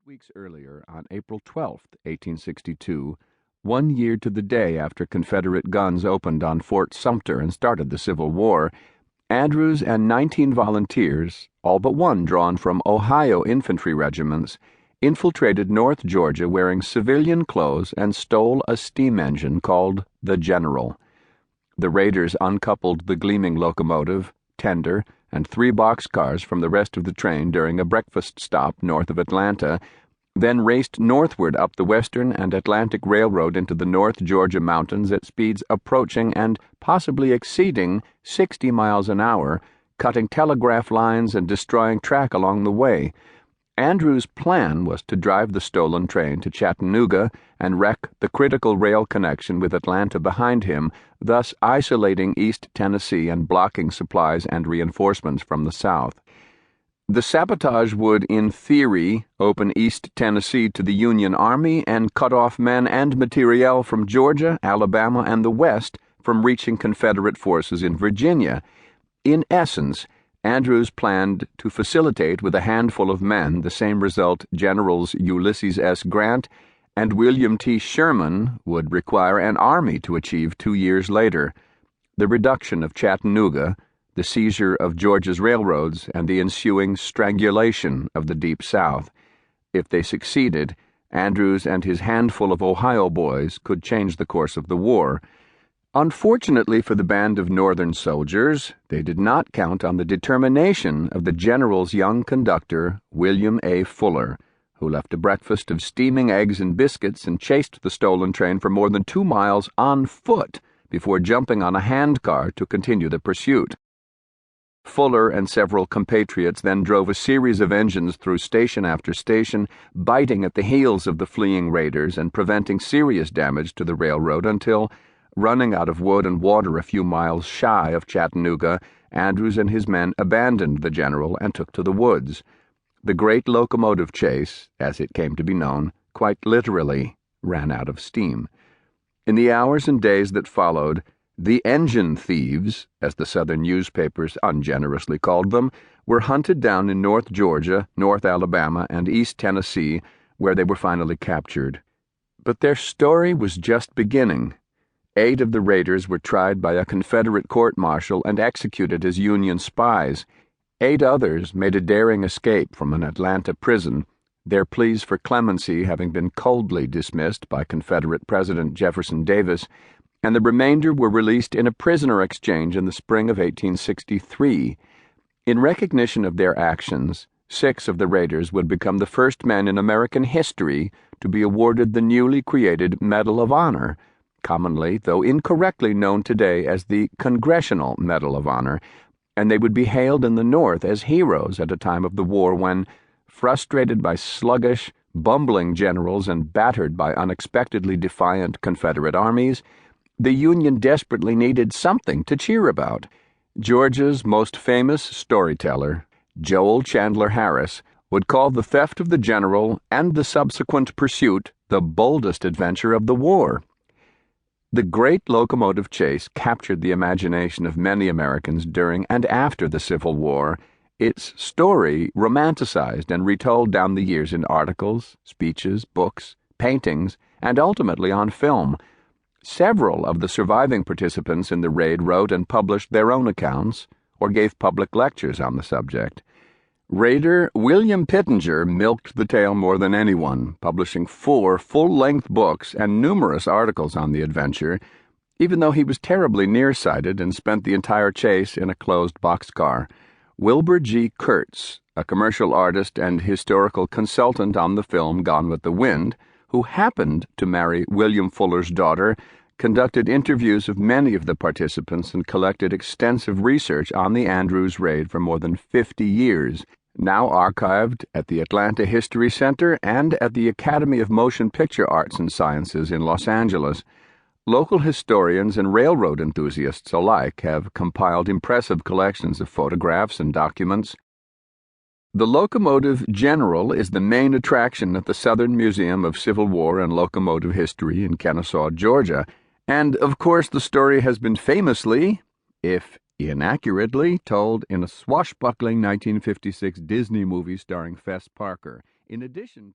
weeks earlier, on April 12, 1862, 1 year to the day after Confederate guns opened on Fort Sumter and started the Civil War, Andrews and 19 volunteers, all but one drawn from Ohio infantry regiments, infiltrated North Georgia wearing civilian clothes and stole a steam engine called the General. The raiders uncoupled the gleaming locomotive, tender, and 3 boxcars from the rest of the train during a breakfast stop north of Atlanta, then raced northward up the Western and Atlantic Railroad into the North Georgia mountains at speeds approaching and possibly exceeding 60 miles an hour, cutting telegraph lines and destroying track along the way. Andrews' plan was to drive the stolen train to Chattanooga and wreck the critical rail connection with Atlanta behind him, thus isolating East Tennessee and blocking supplies and reinforcements from the south. The sabotage would, in theory, open East Tennessee to the Union Army and cut off men and materiel from Georgia, Alabama, and the West from reaching Confederate forces in Virginia. In essence, Andrews planned to facilitate with a handful of men the same result Generals Ulysses S. Grant and William T. Sherman would require an army to achieve 2 years later: the reduction of Chattanooga, the seizure of Georgia's railroads, and the ensuing strangulation of the Deep South. If they succeeded, Andrews and his handful of Ohio boys could change the course of the war. Unfortunately for the band of Northern soldiers, they did not count on the determination of the General's young conductor, William A. Fuller, who left a breakfast of steaming eggs and biscuits and chased the stolen train for more than 2 miles on foot before jumping on a handcar to continue the pursuit. Fuller and several compatriots then drove a series of engines through station after station, biting at the heels of the fleeing raiders and preventing serious damage to the railroad until, running out of wood and water a few miles shy of Chattanooga, Andrews and his men abandoned the General and took to the woods. The great locomotive chase, as it came to be known, quite literally ran out of steam. In the hours and days that followed, the engine thieves, as the Southern newspapers ungenerously called them, were hunted down in North Georgia, North Alabama, and East Tennessee, where they were finally captured. But their story was just beginning. 8 of the raiders were tried by a Confederate court-martial and executed as Union spies. 8 others made a daring escape from an Atlanta prison, their pleas for clemency having been coldly dismissed by Confederate President Jefferson Davis, and the remainder were released in a prisoner exchange in the spring of 1863. In recognition of their actions, 6 of the raiders would become the first men in American history to be awarded the newly created Medal of Honor, commonly, though incorrectly, known today as the Congressional Medal of Honor, and they would be hailed in the North as heroes at a time of the war when, frustrated by sluggish, bumbling generals and battered by unexpectedly defiant Confederate armies, the Union desperately needed something to cheer about. Georgia's most famous storyteller, Joel Chandler Harris, would call the theft of the General and the subsequent pursuit the boldest adventure of the war. The great locomotive chase captured the imagination of many Americans during and after the Civil War, its story romanticized and retold down the years in articles, speeches, books, paintings, and ultimately on film. Several of the surviving participants in the raid wrote and published their own accounts or gave public lectures on the subject. Raider William Pittenger milked the tale more than anyone, publishing 4 full-length books and numerous articles on the adventure, even though he was terribly nearsighted and spent the entire chase in a closed boxcar. Wilbur G. Kurtz, a commercial artist and historical consultant on the film Gone with the Wind, who happened to marry William Fuller's daughter, conducted interviews of many of the participants and collected extensive research on the Andrews raid for more than 50 years, now archived at the Atlanta History Center and at the Academy of Motion Picture Arts and Sciences in Los Angeles. Local historians and railroad enthusiasts alike have compiled impressive collections of photographs and documents. The Locomotive General is the main attraction at the Southern Museum of Civil War and Locomotive History in Kennesaw, Georgia, and, of course, the story has been famously, if inaccurately, told in a swashbuckling 1956 Disney movie starring Fess Parker. In addition to